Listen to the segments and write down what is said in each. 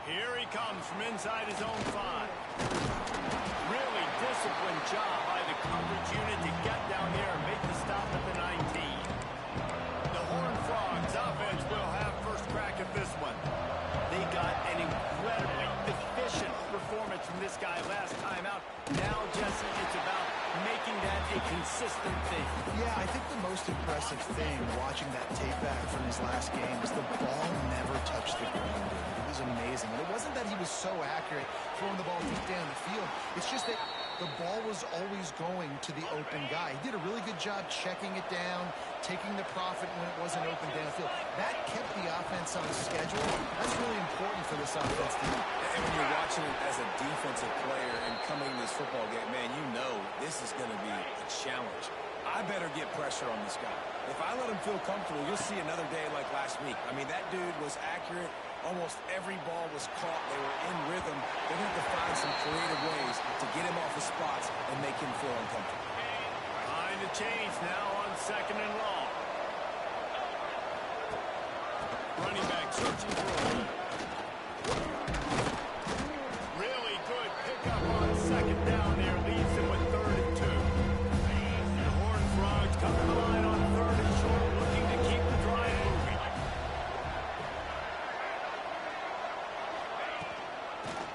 Here he comes from inside his own 5. Really disciplined job by the coverage unit to get down there and make the stop at the 19. The Horned Frogs offense will have first crack at this one. They got an incredibly efficient performance from this guy last time out. Now, Jesse, it's about making that a consistent thing. Yeah, I think the most impressive thing watching that tape back from his last game is the ball never touched the ground. It was amazing. And it wasn't that he was so accurate throwing the ball deep down the field. It's just that the ball was always going to the open guy. He did a really good job checking it down, taking the profit when it wasn't open downfield. That kept the offense on schedule. That's really important for this offense to do. And when you're watching it as a defensive player and coming to this football game, man, you know this is going to be a challenge. I better get pressure on this guy. If I let him feel comfortable, you'll see another day like last week. I mean, that dude was accurate. Almost every ball was caught. They were in rhythm. They need to find some creative ways to get him off his spots and make him feel uncomfortable. Behind the chains now on 2nd and long. Running back searching for a hole. Really good pickup on 2nd down there. Leaves him with 3rd and 2. The Horned Frogs come to the line on 3rd and short, looking to keep the drive moving.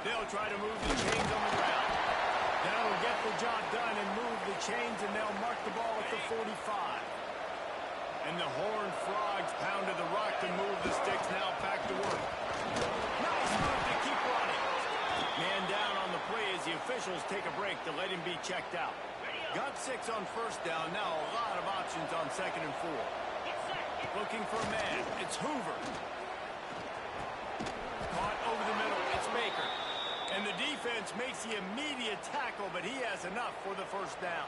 They'll try to move the chains on the ground. That'll get the job done and move the chains, and they'll mark the ball at the 45. And the Horned Frogs pounded the rock to move the sticks. Now back to work. Nice move to keep running. Man down on the play as the officials take a break to let him be checked out. Got 6 on 1st down. Now a lot of options on 2nd and 4. Looking for a man. It's Hoover. Caught over the middle. It's Baker. And the defense makes the immediate tackle, but he has enough for the 1st down.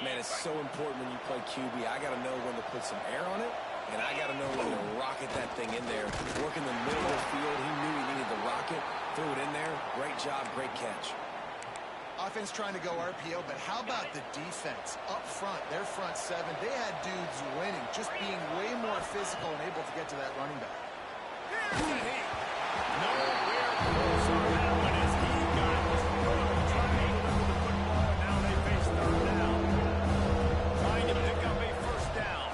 Man, it's so important when you play QB. I got to know when to put some air on it, and I got to know when to rocket that thing in there. Work in the middle of the field. He knew he needed the rocket. Threw it in there. Great job. Great catch. Offense trying to go RPO, but how about the defense up front? Their front 7, they had dudes winning, just being way more physical and able to get to that running back. Here's the heat. Nowhere close on that one as he got totally trying to deliver the football. Now they face 3rd down. Trying to pick up a 1st down.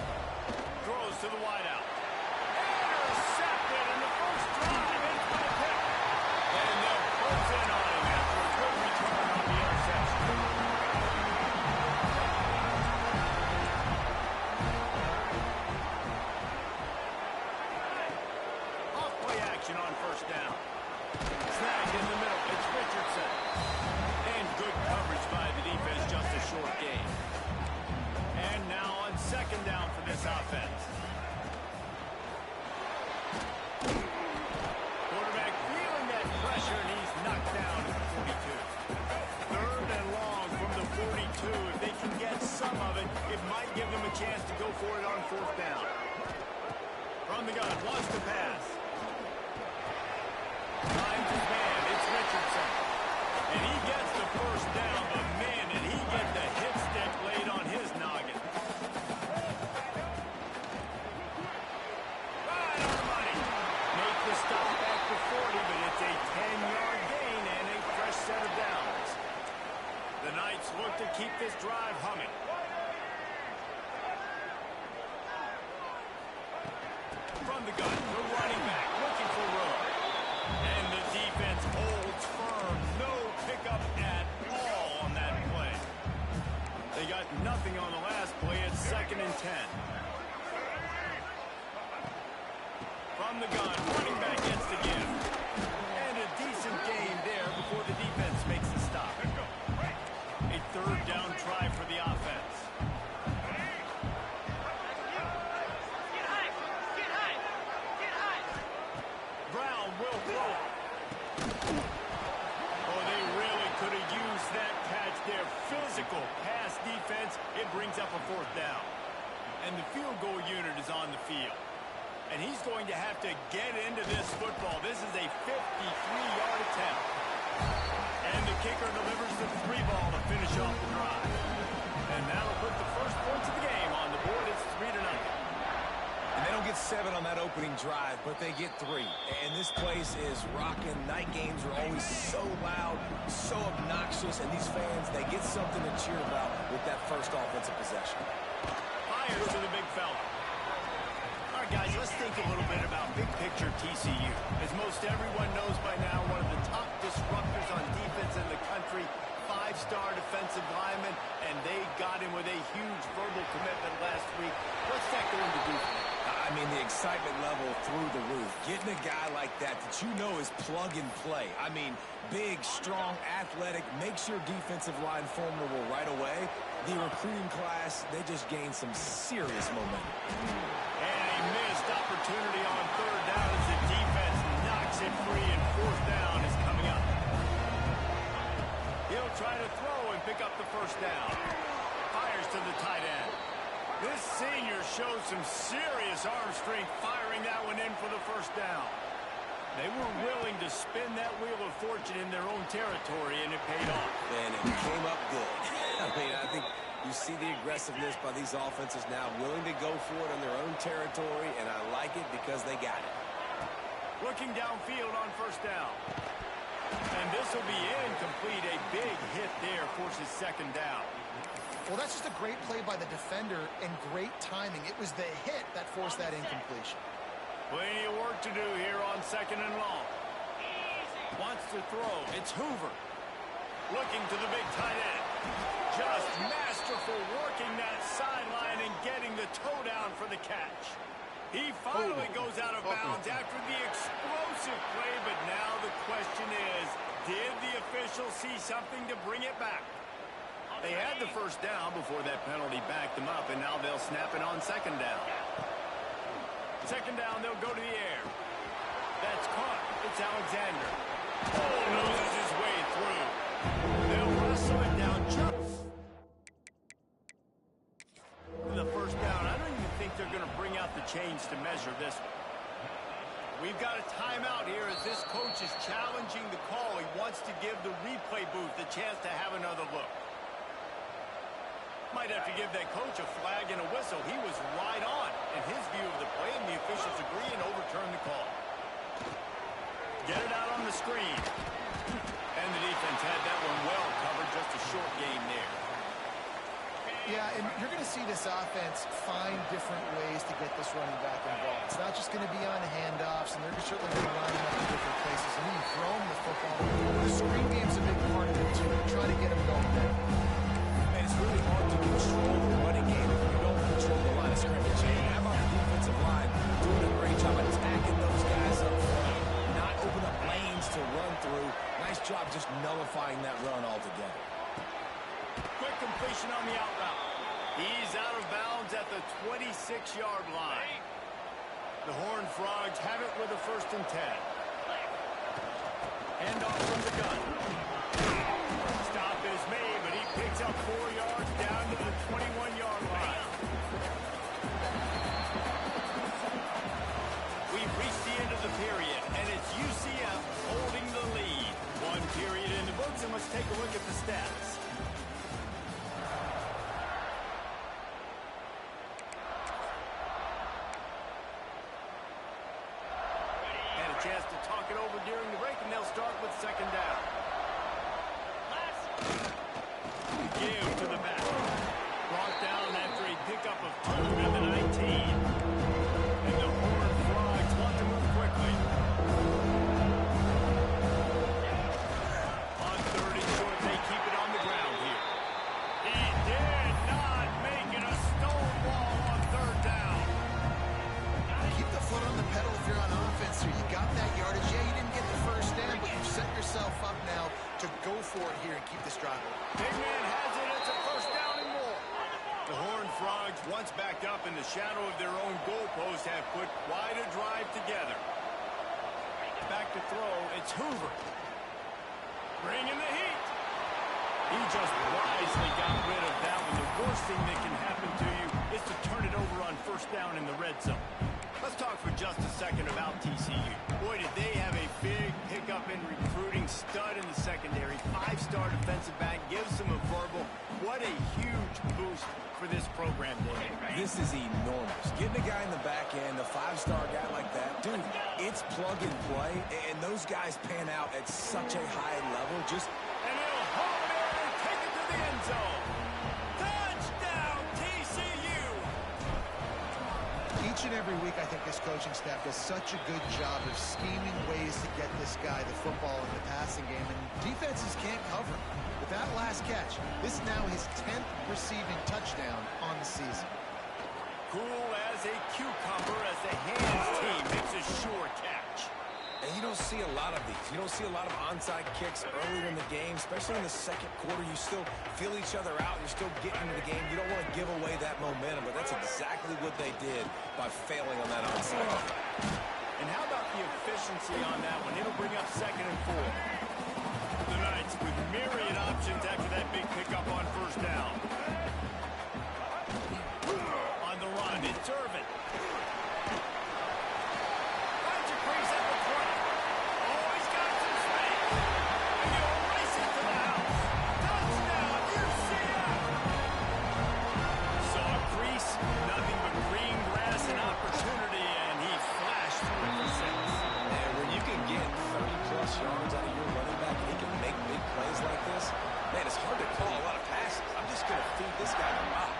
Throws to the wideout. Intercepted in the 1st drive. It's by pick. And they'll close in on him after a good return on the interception. Off-play action on 1st down. Snagged in the middle. It's Richardson. And good coverage by the defense. Just a short gain. And now on 2nd down for this offense. Quarterback feeling that pressure, and he's knocked down at the 42. 3rd and long from the 42. If they can get some of it, it might give them a chance to go for it on 4th down. From the gun, wants to pass. Finds his man. It's Richardson. And he gets the 1st down, but man, did he get the hit stick laid on his noggin. Right on the money. Make the stop back to 40, but it's a 10-yard gain and a fresh set of downs. The Knights look to keep this drive humming. From the gun, the running back looking for room. And the defense holds firm. No pickup at all on that play. They got nothing on the last play. It's 2nd and 10. From the gun, running back gets the give. And a decent gain there before the defense makes the stop. A 3rd down try for the offense. Brown will throw it. Oh, they really could have used that catch there. Physical pass defense. It brings up a 4th down. And the field goal unit is on the field. And he's going to have to get into this football. This is a 53-yard attempt. And the kicker delivers the 3 ball to finish off the drive. And that'll put the first points of the game on the board. It's 3-0. And they don't get 7 on that opening drive, but they get 3. And this place is rocking. Night games are always so loud, so obnoxious, and these fans, they get something to cheer about with that first offensive possession. Fires to the big fella. All right, guys, let's think a little bit about big picture TCU. As most everyone knows by now, one of the top disruptors on defense in the country, 5-star defensive lineman, and they got him with a huge verbal commitment last week. What's that going to do for him? I mean, the excitement level through the roof. Getting a guy like that you know is plug and play. I mean, big, strong, athletic, makes your defensive line formidable right away. The recruiting class, they just gained some serious momentum. And a missed opportunity on 3rd down as the defense knocks it free, and 4th down is coming up. He'll try to throw and pick up the 1st down. Fires to the tight end. This senior shows some serious arm strength firing that one in for the 1st down. They were willing to spin that wheel of fortune in their own territory, and it paid off. And it came up good. I mean, I think you see the aggressiveness by these offenses now, willing to go for it in their own territory, and I like it because they got it. Looking downfield on 1st down. And this will be incomplete. A big hit there forces 2nd down. Well, that's just a great play by the defender and great timing. It was the hit that forced that incompletion. Plenty of work to do here on 2nd and long. Wants to throw. It's Hoover. Looking to the big tight end. Just masterful working that sideline and getting the toe down for the catch. He finally goes out of bounds after the explosive play, but now the question is, did the official see something to bring it back? They had the 1st down before that penalty backed them up, and now they'll snap it on 2nd down. 2nd down, they'll go to the air. That's caught. It's Alexander. Oh, loses his way through. They'll wrestle it down just the 1st down. I don't even think they're going to bring out the chains to measure this one. We've got a timeout here as this coach is challenging the call. He wants to give the replay booth a chance to have another look. Might have to give that coach a flag and a whistle. He was right on in his view of the play, and the officials agree and overturn the call. Get it out on the screen. And the defense had that one well covered. Just a short game there. Yeah, and you're going to see this offense find different ways to get this running back involved. It's not just going to be on handoffs, and they're certainly going to line him up in different places. And even throw him the football. The screen game's a big part of it, too. Trying to get him going there. And it's really hard to control the running game if you don't control the line of scrimmage. And how about the defensive line doing a great job attacking those guys up front, not open up lanes to run through. Nice job just nullifying that run altogether. Quick completion on the out route. He's out of bounds at the 26-yard line. The Horned Frogs have it with a 1st and 10. Handoff from the gun. Stop is made, but he picks up 4 yards down to the 21-yard line. We've reached the end of the period, and it's UCF holding the lead. 1 period in the books, and let's take a look at the stats. Chance to talk it over during the break, and they'll start with 2nd down. Give to the back. Brought down after a pickup of 2 to the 19. And the Horned Frogs want to move quickly. On 3rd and short, they keep it on the ground here. He did not make it a stonewall on 3rd down. Keep the foot on the pedal if you're on offense here. You got that yardage. Yeah, you didn't get the 1st down, but you've set yourself up now to go for it here and keep this drive going. Big man has it. It's a 1st down and more. The Horned Frogs, once backed up in the shadow of their own goalpost, have put quite a drive together. Back to throw. It's Hoover. Bringing the heat. He just wisely got rid of that one. The worst thing that can happen to you is to turn it over on 1st down in the red zone. Let's talk for just a second about TCU. Boy, did they have a big pickup in recruiting. Stud in the secondary. 5-star defensive back. Gives them a verbal. What a huge boost for this program, Dave. This is enormous. Getting a guy in the back end, a five-star guy like that, dude, it's plug and play, and those guys pan out at such a high level. And he'll hold it and take it to the end zone. Touchdown, TCU! Each and every week, I think this coaching staff does such a good job of scheming ways to get this guy the football in the passing game, and defenses can't cover him. With that last catch, this is now his 10th receiving touchdown on the season. Cool as a cucumber as the hands team makes a sure catch. And you don't see a lot of these. You don't see a lot of onside kicks earlier in the game, especially in the second quarter. You still feel each other out. You're still getting into the game. You don't want to give away that momentum, but that's exactly what they did by failing on that onside kick. And how about the efficiency on that one? It'll bring up 2nd and 4. The Knights with myriad options after that big pickup on first down. On the run, it's Irvin. Finds a crease at the 20. Oh, he's got some space. And he'll race it to the house. Touchdown, UCF! Saw a crease, nothing but green grass and opportunity, and he flashed through for 6. And when you can get 30-plus yards out of your running back and he can make big plays like this, man, it's hard to call a lot of passes. I'm just going to feed this guy the rock.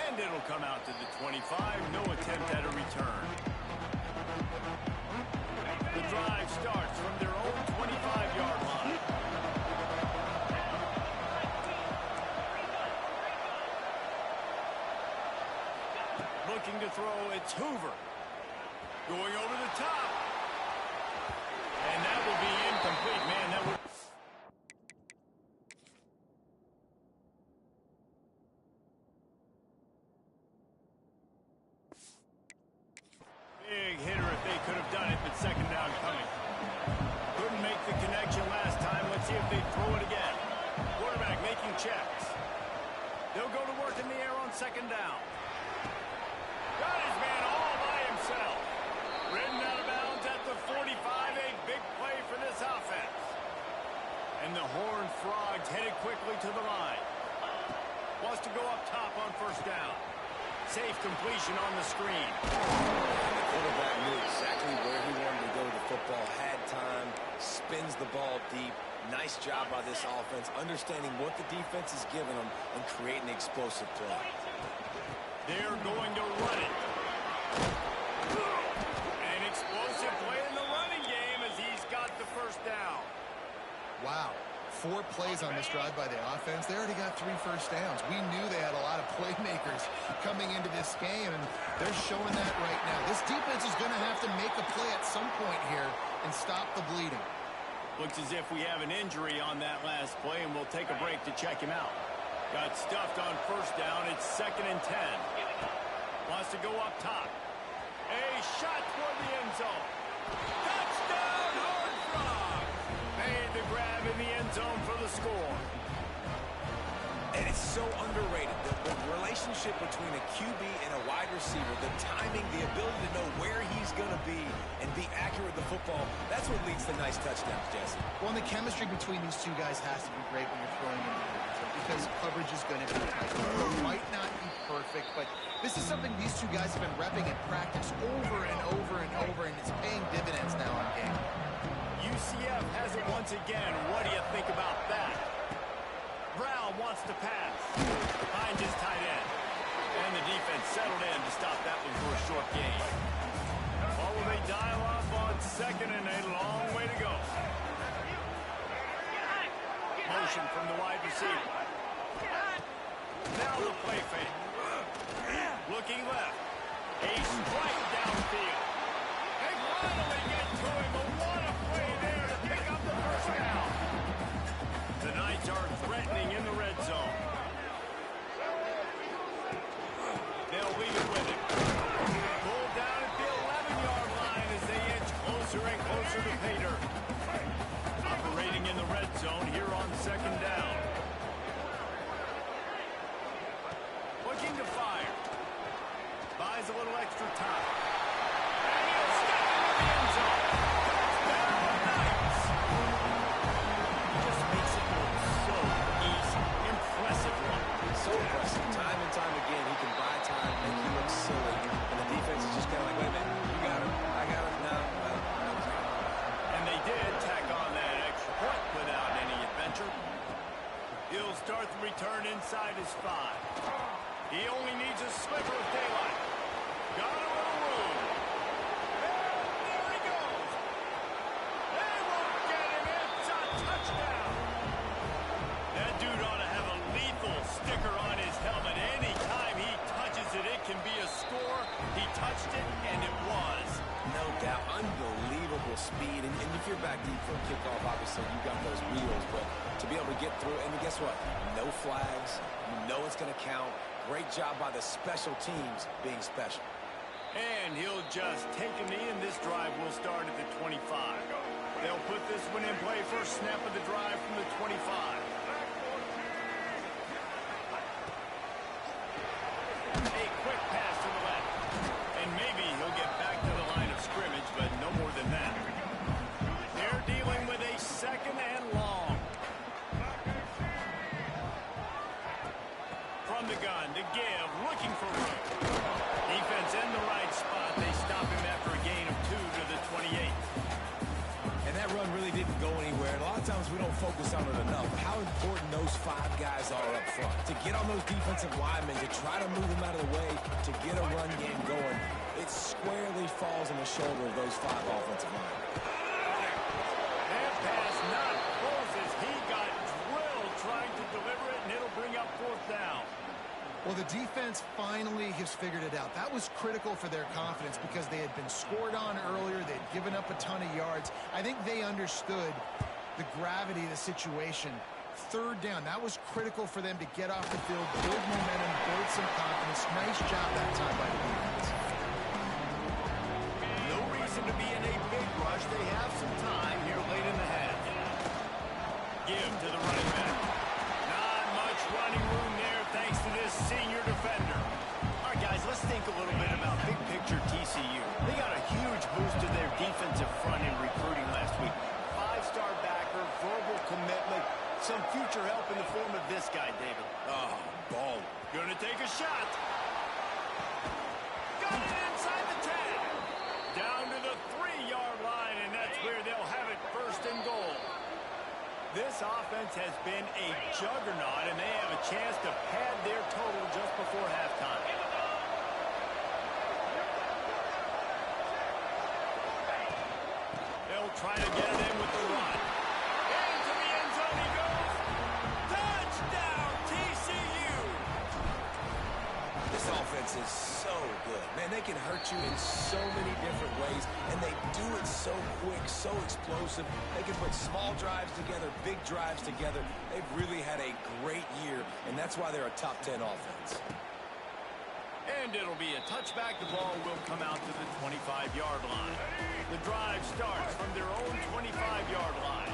And it'll come out to the 25. No attempt at a return. The drive starts from their own 25-yard line. Looking to throw, it's Hoover. Going over the top. And that will be incomplete, man. That would... Big hitter if they could have done it, but 2nd down coming. Couldn't make the connection last time. Let's see if they throw it again. Quarterback making checks. They'll go to work in the air on 2nd down. Got his man all by himself. Ridden out of bounds at the 45. A big play for this offense. And the Horned Frogs headed quickly to the line. Wants to go up top on first down. Safe completion on the screen. The quarterback knew exactly where he wanted to go with the football, had time, spins the ball deep. Nice job by this offense, understanding what the defense is giving them and creating an explosive play. They're going to run it. An explosive play in the running game as he's got the first down. Wow. 4 plays on this drive by the offense. They already got 3 first downs. We knew they had a lot of playmakers coming into this game, and they're showing that right now. This defense is going to have to make a play at some point here and stop the bleeding. Looks as if we have an injury on that last play, and we'll take a break to check him out. Got stuffed on first down. It's 2nd and 10. Wants to go up top. A shot toward the end zone. Touchdown, Horned Frogs! Made the grab in the end zone for the score. And it's so underrated. The relationship between a QB and a wide receiver, the timing, the ability to know where he's going to be and be accurate with the football, that's what leads to nice touchdowns, Jesse. Well, and the chemistry between these two guys has to be great when you're throwing into the end zone because coverage is going to be tight. It might not be perfect, but this is something these two guys have been repping in practice over and over and over, and it's paying dividends now on game. UCF has it once again. What do you think about that? Brown wants to pass. Behind his tight end. And the defense settled in to stop that one for a short gain. Or will they dial up on 2nd and a long way to go? Motion from the wide receiver. Now the play fake. Looking left. A strike downfield. They finally get to him, but what a play there to pick up the first down. The Knights are threatening in the red zone. They'll leave it with him. Pulled down at the 11-yard line as they inch closer and closer to pay dirt. Operating in the red zone here on 2nd down. Looking to fire. Buys a little extra time. And he'll step into the end zone. Touchdown, Knights! He just makes it look so easy. Impressive one. So inside his 5. He only needs a sliver of daylight. Got a little room. And there he goes. They won't get him. It's a touchdown. That dude ought to have a lethal sticker on his helmet. Anytime he touches it, it can be a score. He touched it, and it was. No doubt. Unbelievable speed. And if you're back deep for a kickoff, obviously you got those wheels. But to be able to get through, and guess what? No flags. You know it's going to count. Great job by the special teams being special. And he'll just take a knee, and this drive will start at the 25. They'll put this one in play. First snap of the drive from the 25. A quick pass to the left. And maybe he'll get back to the line of scrimmage, but no more than that. They're dealing with a second and long. From the gun to give, looking for room. Defense in the right spot. They stop him after a gain of 2 to the 28. And that run really didn't go anywhere. And a lot of times we don't focus on it enough. How important those 5 guys are up front. To get on those defensive linemen, to try to move them out of the way, to get a run game going, it squarely falls on the shoulder of those 5 offensive linemen. That pass not close as he got drilled trying to deliver it, and it'll bring up 4th down. Well, the defense finally has figured it out. That was critical for their confidence because they had been scored on earlier. They'd given up a ton of yards. I think they understood the gravity of the situation. 3rd down, that was critical for them to get off the field, build momentum, build some confidence. Nice job that time by the defense. No reason to be in a big rush. They have some time here late in the half. Give to the running back. Not much running room there thanks to this senior defender. All right, guys, let's think a little bit about big picture TCU. They got a huge boost to their defensive front in recruiting last week. 5-star backer, verbal commitment, some future help in the form of this guy, David. Oh, ball. Gonna take a shot. Got it inside the 10. Down to the 3-yard line, and that's where they'll have it 1st and goal. This offense has been a juggernaut, and they have a chance to pad their total just before halftime. They'll try to get it in with the run. Into the end zone he goes. Touchdown, TCU! This offense is so good. Man, they can hurt you in so many different ways, and they do it so quick, so explosive. They can put small drives together, big drives together. They've really had a great year, and that's why they're a top 10 offense. And it'll be a touchback. The ball will come out to the 25-yard line. The drive starts from their own 25-yard line.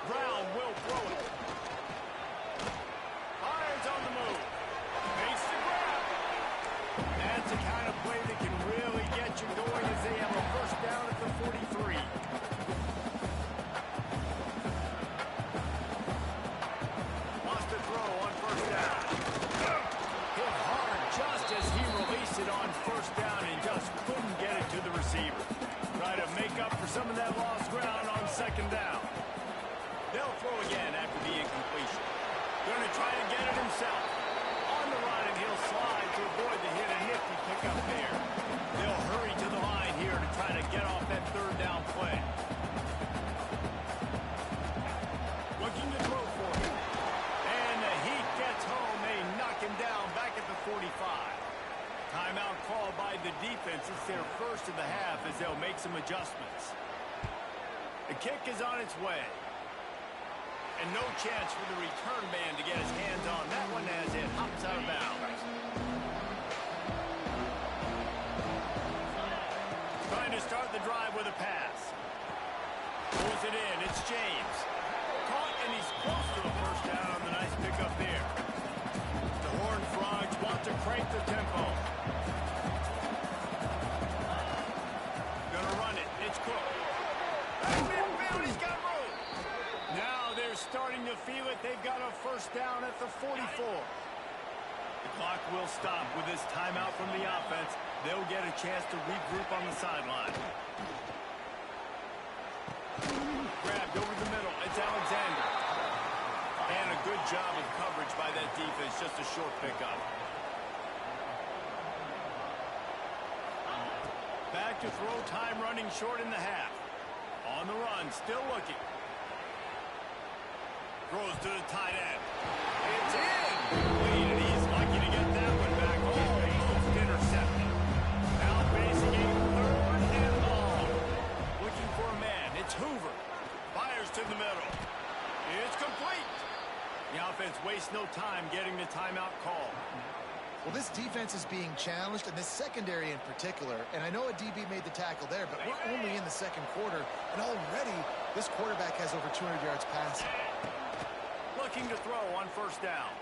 Brown will throw it. Fires on the move. Makes the grab. That's the kind of play that can really get you going as they have a 1st down at the 43. Wants to throw on 1st down. Hit hard just as he released it on 1st down and just couldn't get it to the receiver. Try to make up for some of that lost ground on 2nd down. They'll throw again after the incompletion. Going to try to get it himself. On the run, and he'll slide to avoid the hit. A nifty pickup there. They'll hurry to the line here to try to get off that 3rd down play. Looking to throw for him. And the heat gets home. They knock him down back at the 45. Timeout called by the defense. It's their 1st of the half as they'll make some adjustments. The kick is on its way. And no chance for the return man to get his hands on that one as it hops out of bounds. Trying to start the drive with a pass. Pulls it in. It's James. Caught, and he's close to the 1st down on the nice pickup there. The Horned Frogs want to crank the tempo. Gonna run it. It's Cook. Back midfield. He's got room. Now they're starting to feel it. They've got a 1st down at the 44. The clock will stop with this timeout from the offense. They'll get a chance to regroup on the sideline. Grabbed over the middle. It's Alexander. And a good job of coverage by that defense, just a short pickup. Back to throw, time running short in the half. On the run, still looking. Throws to the tight end. It's in! And he's lucky to get that one back. Almost intercepted. Now facing a third and long. Looking for a man. It's Hoover. Fires to the middle. It's complete. The offense wastes no time getting the timeout call. Well, this defense is being challenged, and this secondary in particular. And I know a DB made the tackle there, but we're only in the second quarter, and already this quarterback has over 200 yards passing. Looking to throw on first down.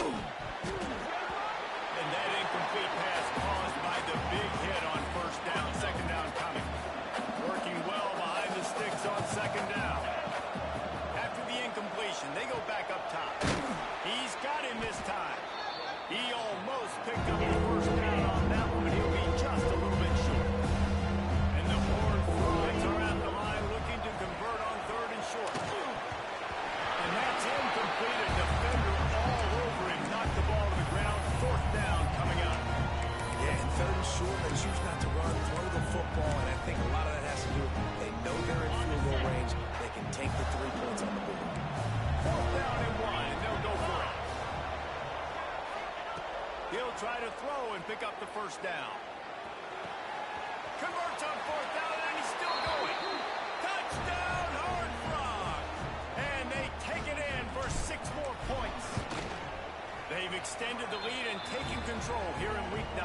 And that incomplete pass caused by the big hit on first down. Second down coming. Working well behind the sticks on second down. After the incompletion, they go back up top. He's got him this time. He almost picked up the first down on that one, but he'll be just a little bit short. And the Horned Frogs are at the line looking to convert on third and short. And that's incomplete. A defender all over him. Knocked the ball to the ground. Fourth down coming up. Yeah, and third and short, they choose not to run, throw the football, and I think a lot of that has to do with they know they're in field goal range. They can take the 3 points on the board. Fourth down and 1, and they'll go for it. He'll try to throw and pick up the first down. Converts on fourth down, and he's still going. Touchdown, Horned Frogs! And they take it in for 6 more points. They've extended the lead and taken control here in Week 9.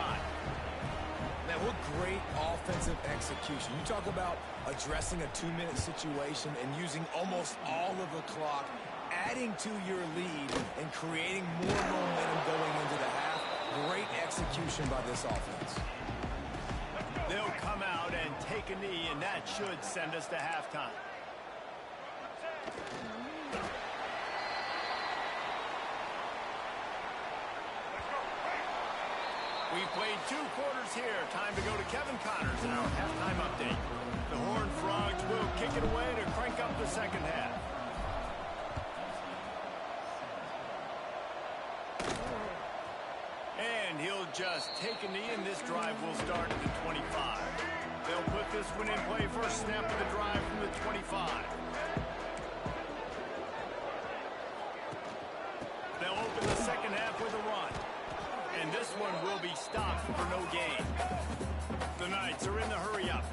Now, what great offensive execution. You talk about addressing a 2-minute situation and using almost all of the clock, adding to your lead and creating more momentum going into the half. Great execution by this offense. They'll come out and take a knee, and that should send us to halftime. We've played 2 quarters here. Time to go to Kevin Connors in our halftime update. The Horned Frogs will kick it away to crank up the second half. And he'll just take a knee, and this drive will start at the 25. They'll put this one in play. First snap of the drive from the 25. They'll open the second half with a run. And this one will be stopped for no gain. The Knights are in the hurry-up.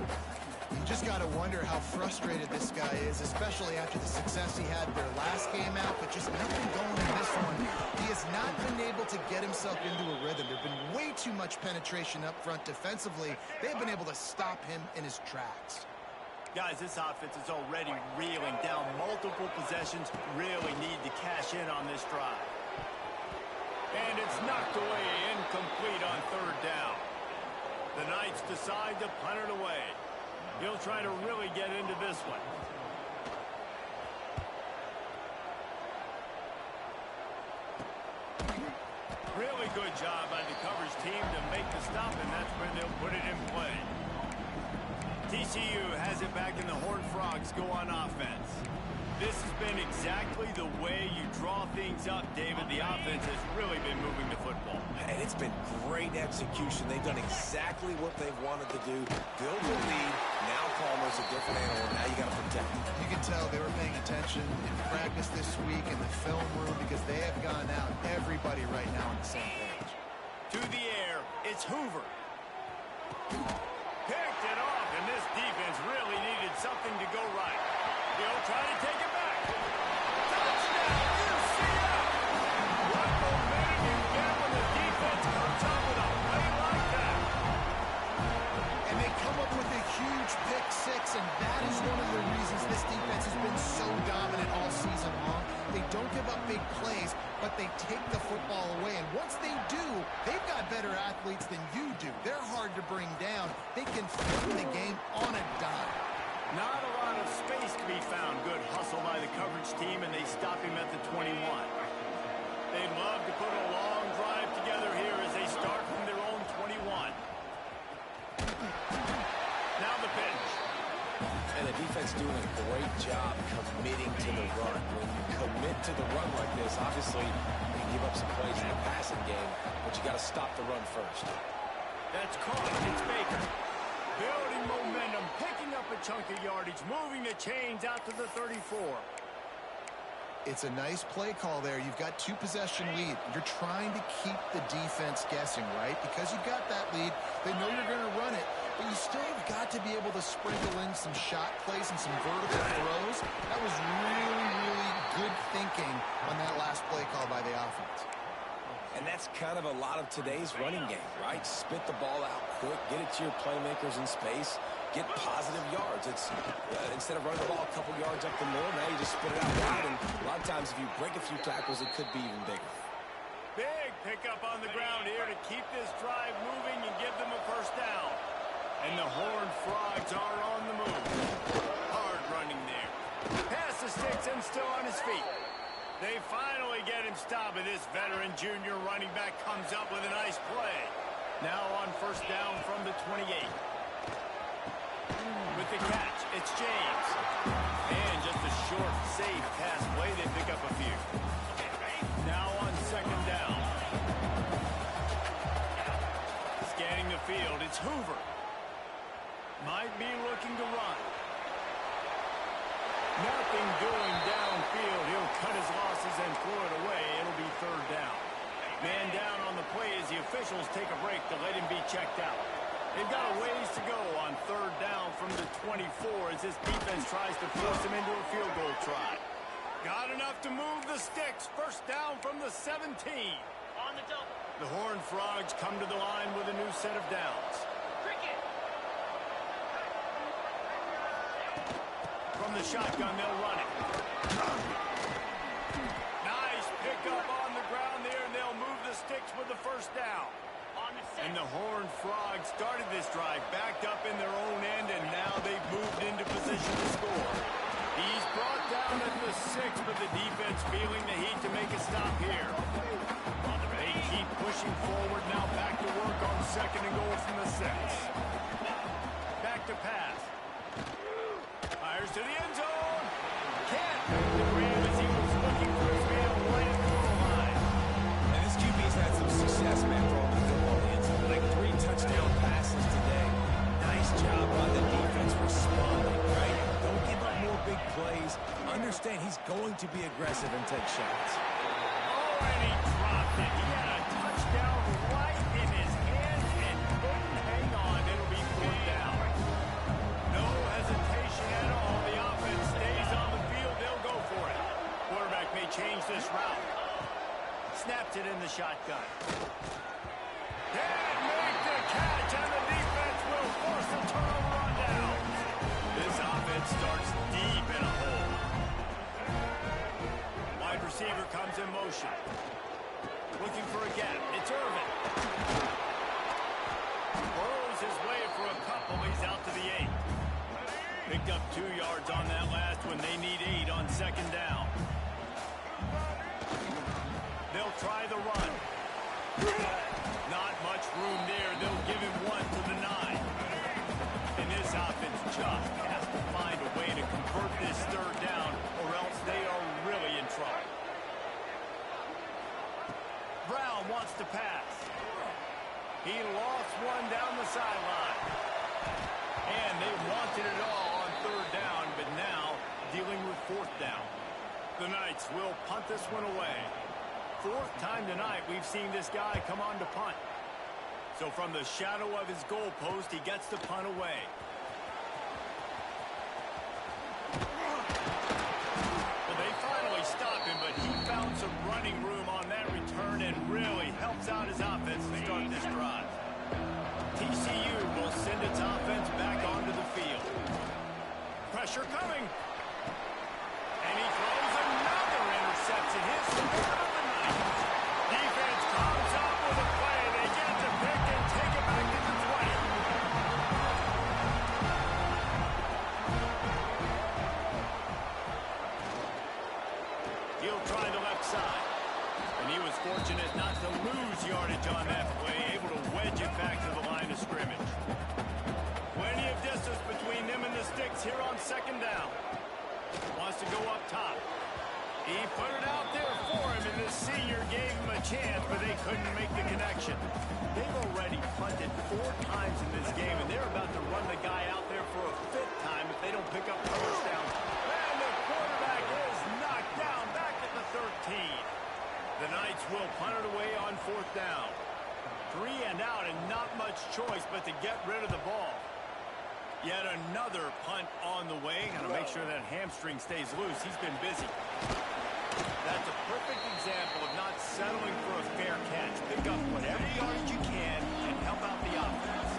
You just got to wonder how frustrated this guy is, especially after the success he had their last game out, but just nothing going in this one. He has not been able to get himself into a rhythm. There's been way too much penetration up front defensively. They've been able to stop him in his tracks. Guys, this offense is already reeling down multiple possessions. Really need to cash in on this drive. And it's knocked away, incomplete on third down. The Knights decide to punt it away. He'll try to really get into this one. Really good job by the coverage team to make the stop, and that's where they'll put it in play. TCU has it back, and the Horned Frogs go on offense. This has been exactly the way you draw things up, David. The offense has really been moving the football. And it's been great execution. They've done exactly what they've wanted to do. Build the lead. Now Palmer's a different animal. Now you got to protect him. You can tell they were paying attention in practice this week in the film room because they have gone out, everybody right now on the same page. To the air, it's Hoover. Picked it off, and this defense really needed something to go right. He'll try to take it back. Touchdown, UCF! What momentum you get when the defense comes up with a play like that. And they come up with a huge pick six, and that is one of the reasons this defense has been so dominant all season long. They don't give up big plays, but they take the football away. And once they do, they've got better athletes than you do. They're hard to bring down. They can flip the game on a dime. Not a lot of space to be found. Good hustle by the coverage team, and they stop him at the 21. They'd love to put a long drive together here as they start from their own 21. Now the pitch. And the defense is doing a great job committing to the run. When you commit to the run like this, obviously you can give up some plays in the passing game, but you got to stop the run first. That's caught. It's Baker. Building momentum, picking up a chunk of yardage, moving the chains out to the 34. It's a nice play call there. You've got 2-possession lead. You're trying to keep the defense guessing, right? Because you've got that lead. They know you're going to run it, but you still have got to be able to sprinkle in some shot plays and some vertical throws. That was really, really good thinking on that last play call by the offense. And that's kind of a lot of today's running game, right? Spit the ball out quick, get it to your playmakers in space, get positive yards. It's instead of running the ball a couple yards up the middle, now you just spit it out wide, and a lot of times if you break a few tackles, it could be even bigger. Big pickup on the ground here to keep this drive moving and give them a first down. And the Horned Frogs are on the move. Hard running there. Pass the sticks and still on his feet. They finally get him stopped, but this veteran junior running back comes up with a nice play. Now on first down from the 28. With the catch, it's James. And just a short, safe pass play. They pick up a few. Now on second down. Scanning the field, it's Hoover. Might be looking to run. Nothing doing downfield. He'll cut his losses and throw it away. It'll be third down. Man down on the play as the officials take a break to let him be checked out. They've got a ways to go on third down from the 24 as this defense tries to force him into a field goal try. Got enough to move the sticks. First down from the 17. On the double. The Horned Frogs come to the line with a new set of downs. From the shotgun, they'll run it. Nice pickup on the ground there, and they'll move the sticks with the first down. And the Horned Frogs started this drive, backed up in their own end, and now they've moved into position to score. He's brought down at the 6, but the defense feeling the heat to make a stop here. They keep pushing forward, now back to work on second and goal from the 6. Back to pass. Fires to the end zone. Can't make the grab as he was looking for his man right at the goal line. And this QB's had some success, man, throwing the football in. Like 3 touchdown passes today. Nice job on the defense responding, right? Don't give up more big plays. Understand he's going to be aggressive and take shots. Oh, and he dropped it. He had a touchdown right in his hands and couldn't hang on. It'll be fourth down. No hesitation at all. The offense stays on the field. They'll go for it. Quarterback may change this route. Snaps it in the shotgun. Can't make the catch, and the defense will force a turnover on down. This offense starts deep in a hole. Wide receiver comes in motion. Looking for a gap. It's Irvin. Burrows his way for a couple. He's out to the 8. Picked up 2 yards on that last one. They need 8 on second down. They'll try the run. Not much room there. They'll give him 1 to the 9. And this offense just has to find a way to convert this third down, or else they are really in trouble. Brown wants to pass. He lost one down the sideline. And they wanted it all on third down, but now dealing with fourth down. The Knights will punt this one away. 4th time tonight we've seen this guy come on to punt. So from the shadow of his goal post, he gets the punt away. Well, they finally stop him, but he found some running room on that return and really helps out his offense to start this drive. TCU will send its offense back onto the field. Pressure coming. And he throws another interception. His third of the night. Defense comes up with a play. They get the pick and take it back to the 20. He'll try the left side. And he was fortunate not to lose yardage on that play, able to wedge it back to the line of scrimmage. Plenty of distance between them and the sticks here on second down. to go up top. He put it out there for him, and the senior gave him a chance, but they couldn't make the connection. They've already punted 4 times in this game, and they're about to run the guy out there for a 5th time if they don't pick up first down. And the quarterback is knocked down back at the 13. The Knights will punt it away on 4th down. 3 and out and not much choice but to get rid of the ball. Yet another punt on the way. Got to make sure that hamstring stays loose. He's been busy. That's a perfect example of not settling for a fair catch. Pick up whatever yardage you can and help out the offense.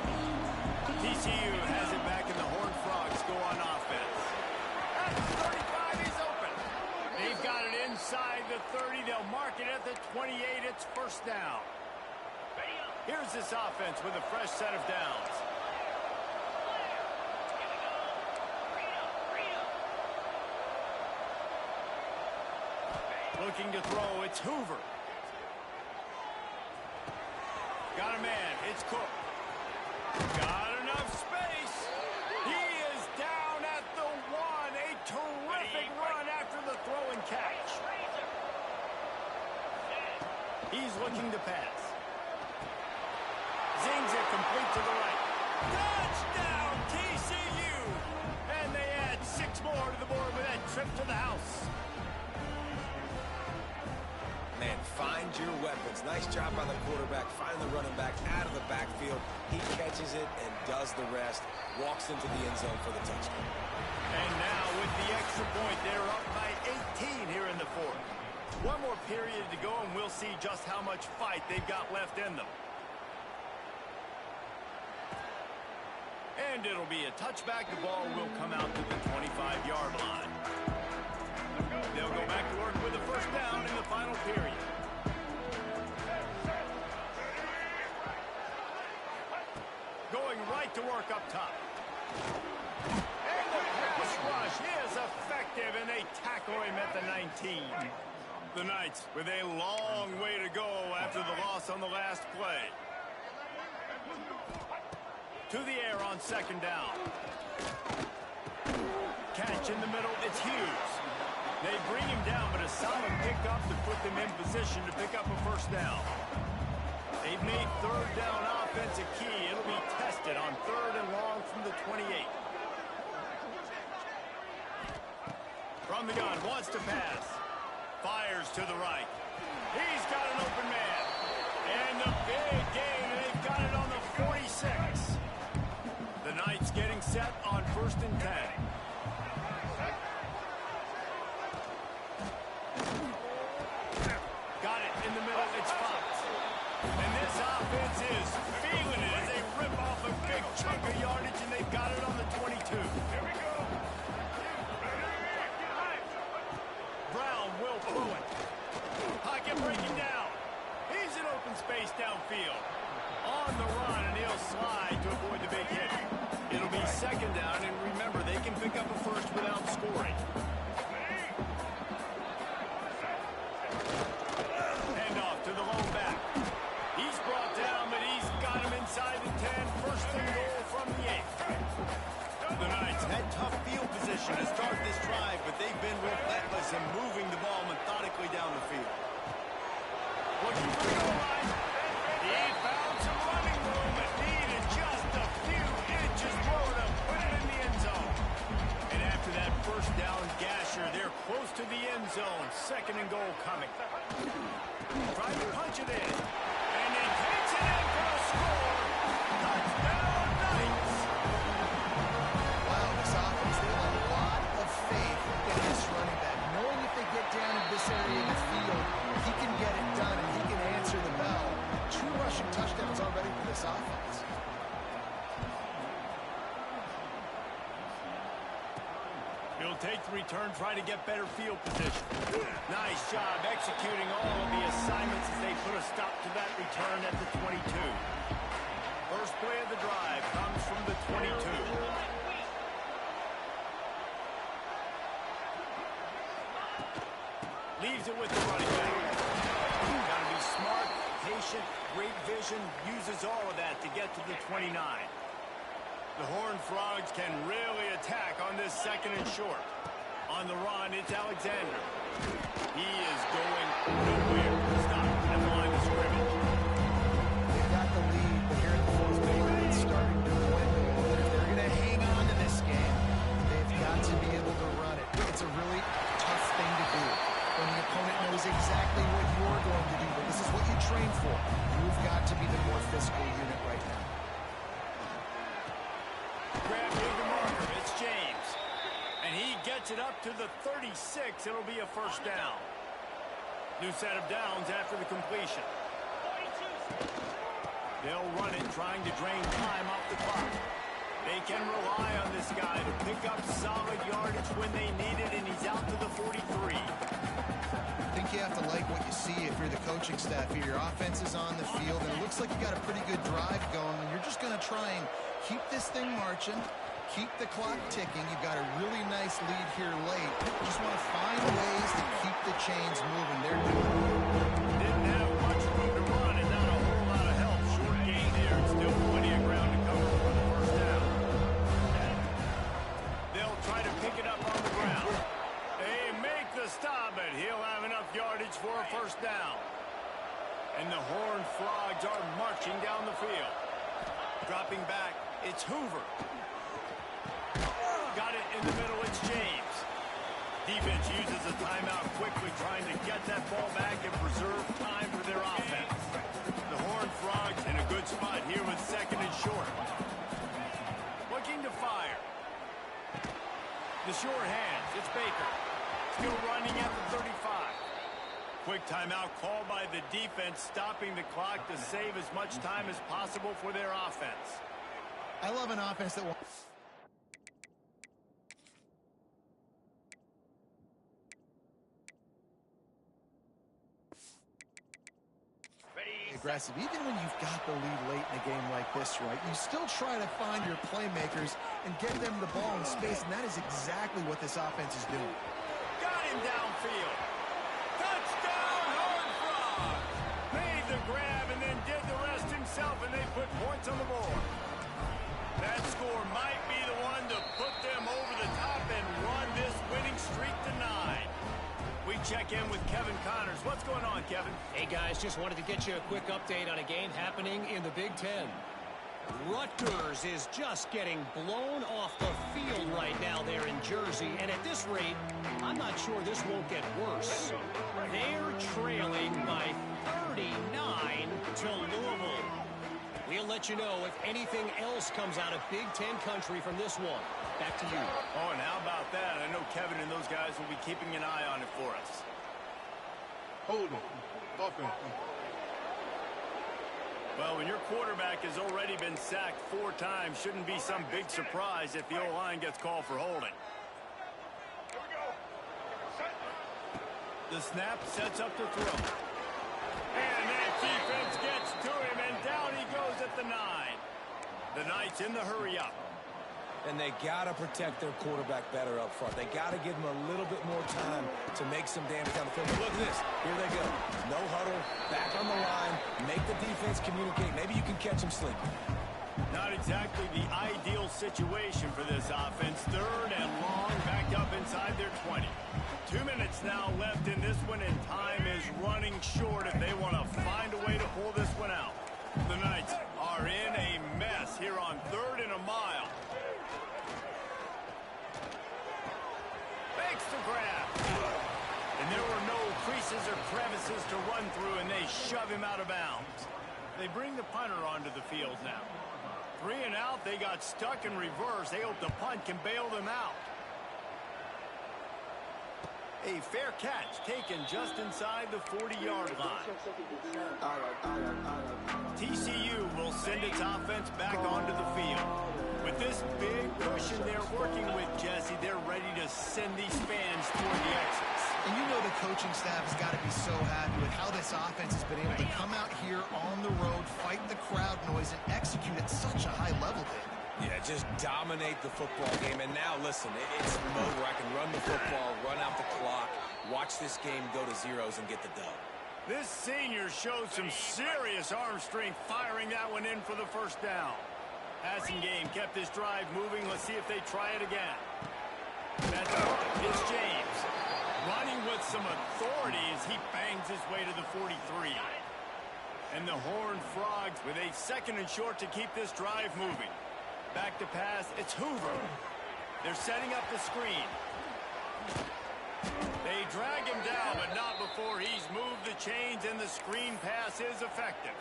TCU has it back and the Horned Frogs go on offense. At the 35, he's open. They've got it inside the 30. They'll mark it at the 28. It's first down. Here's this offense with a fresh set of downs. Looking to throw, it's Hoover. Got a man, it's Cook. Got enough space. He is down at the 1. A terrific run after the throw and catch. He's looking to pass. Zings it complete to the right. Touchdown, TCU! And they add 6 more to the board with that trip to the house. Man, find your weapons. Nice job by the quarterback. Find the running back out of the backfield. He catches it and does the rest. Walks into the end zone for the touchdown. And now with the extra point, they're up by 18 here in the 4th. 1 more period to go, and we'll see just how much fight they've got left in them. And it'll be a touchback. The ball will come out to the 25-yard line. They'll go back to work with a first down in the final period. Going right to work up top. And the pass rush is effective, and they tackle him at the 19. The Knights with a long way to go after the loss on the last play. To the air on second down. Catch in the middle, it's Hughes. They bring him down, but a solid pickup to put them in position to pick up a first down. They've made third down offense a key. It'll be tested on 3rd and long from the 28. From the gun, wants to pass. Fires to the right. He's got an open man. And the big gain, and they've got it on the 46. The Knights getting set on 1st and 10. Got it in the middle, it's Fox. And this offense is feeling it as they rip off a big chunk of yardage, and they've got it on the 22. Here we go. Brown will throw it. Pocket breaking down. He's in open space downfield. On the run, and he'll slide to avoid the big hit. It'll be second down, and remember, they can pick up a first without scoring. To the lone back. He's brought down, but he's got him inside the 10. First and goal from the 8. The Knights had tough field position to start this drive, but they've been relentless in moving the ball methodically down the field. Looking for the goal line. He found some running room, but needed just a few inches more to put it in the end zone. And after that first down gasher, they're close to the end zone. Second and goal coming. Trying to punch it in. And he takes it in for a score. Touchdown, Knights! Wow, this offense, they have a lot of faith in this running back. Knowing if they get down in this area of the field, he can get it done and he can answer the bell. 2 rushing touchdowns already for this offense. He'll take the return, try to get better field position. Nice job executing all of the assignments as they put a stop to that return at the 22. First play of the drive comes from the 22. Leaves it with the running back. Got to be smart, patient, great vision, uses all of that to get to the 29. The Horned Frogs can really attack on this second and short. On the run, it's Alexander. He is going nowhere. Stop at the line of scrimmage. They've got the lead, but here in the fourth quarter, it's starting to dwindle. And if they're going to hang on to this game, they've got to be able to run it. It's a really tough thing to do when the opponent knows exactly what you're going to do, but this is what you train for. You've got to be the more physical unit right now. Grab the marker. It's James. And he gets it up to the 36. It'll be a first down. New set of downs after the completion. They'll run it, trying to drain time off the clock. They can rely on this guy to pick up solid yardage when they need it, and he's out to the 43. I think you have to like what you see if you're the coaching staff here. Your offense is on the field, and it looks like you got a pretty good drive going, and you're just going to try and keep this thing marching, keep the clock ticking. You've got a really nice lead here late. You just want to find ways to keep the chains moving. They're doing it. Didn't have much room to run and not a whole lot of help. Short gain there and still plenty of ground to cover for the first down. They'll try to pick it up on the ground. They make the stop, but he'll have enough yardage for a first down. And the Horned Frogs are marching down the field. Dropping back, it's Hoover. Got it in the middle, it's James. Defense uses a timeout quickly, trying to get that ball back and preserve time for their offense. The Horned Frogs in a good spot here with second and short. Looking to fire. The short hands, it's Baker. Still running at the 35. Quick timeout called by the defense, stopping the clock to save as much time as possible for their offense. I love an offense that wants aggressive. Even when you've got the lead late in a game like this, right, you still try to find your playmakers and get them the ball in space, and that is exactly what this offense is doing. Got him downfield. Touchdown, Horned Frogs! Made the grab and then did the rest himself, and they put points on the board. That score might be the one to put them over the top and run this winning streak to 9. We check in with Kevin Connors. What's going on, Kevin? Hey, guys, just wanted to get you a quick update on a game happening in the Big Ten. Rutgers is just getting blown off the field right now there in Jersey, and at this rate, I'm not sure this won't get worse. They're trailing by 39 to Louisville. We'll let you know if anything else comes out of Big Ten country from this one. Back to you. Oh, and how about that? I know Kevin and those guys will be keeping an eye on it for us. Hold on. Offense. Well, when your quarterback has already been sacked 4 times, shouldn't be some big surprise if the O-line gets called for holding. The snap sets up the throw. And that defense gets to him, and down he goes at the 9. The Knights in the hurry-up. And they got to protect their quarterback better up front. They got to give him a little bit more time to make some damage down the field. But look at this. Here they go. No huddle. Back on the line. Make the defense communicate. Maybe you can catch them sleeping. Not exactly the ideal situation for this offense. Third and long, backed up inside their 20. 2 minutes now left in this one, and time is running short if they want to find a way to pull this one out. The Knights are in a mess here on 3rd and a mile. Makes the grab. And there were no creases or crevices to run through, and they shove him out of bounds. They bring the punter onto the field now. 3 and out, they got stuck in reverse. They hope the punt can bail them out. A fair catch taken just inside the 40-yard line. TCU will send its offense back onto the field. With this big cushion they're working with, Jesse, they're ready to send these fans toward the exits. And you know the coaching staff has got to be so happy with how this offense has been able to come out here on the road, fight the crowd noise, and execute at such a high level, David. Yeah, just dominate the football game. And now, listen, it's a mode where I can run the football, run out the clock, watch this game go to zeros and get the dub. This senior showed some serious arm strength firing that one in for the first down. Passing game kept this drive moving. Let's see if they try it again. That's right. It's James. Running with some authority as he bangs his way to the 43. And the Horned Frogs with a 2nd and short to keep this drive moving. Back to pass, it's Hoover. They're setting up the screen. They drag him down, but not before he's moved the chains, and the screen pass is effective.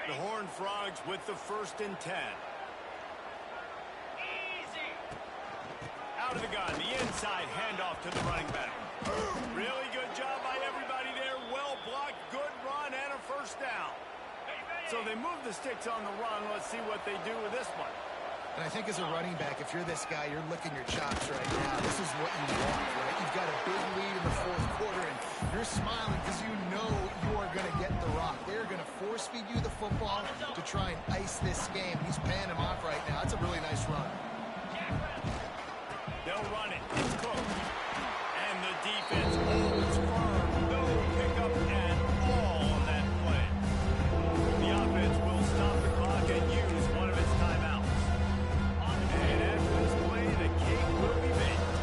The Horned Frogs with the 1st and 10. Out of the gun, the inside handoff to the running back. Really good job by everybody there. Well blocked, good run, and a 1st down. So they move the sticks on the run. Let's see what they do with this one. And I think as a running back, if you're this guy, you're licking your chops right now. This is what you want, right? You've got a big lead in the 4th quarter, and you're smiling because you know you are going to get the rock. They're going to force-feed you the football to try and ice this game. He's paying him off right now. That's a really nice run. They'll run it. It's cooked. And the defense holds firm. No pickup at all on that play. The offense will stop the clock and use one of its timeouts. And after this play, the cake will be baked.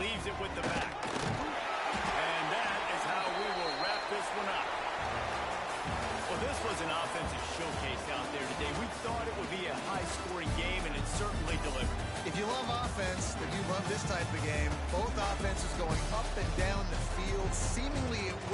Leaves it with the back. And that is how we will wrap this one up. Well, this was an offensive showcase out there today. We thought it would be a high-scoring game, and it certainly delivered. If you love offense, then you love this type of game. Both offenses going up and down the field, seemingly at will.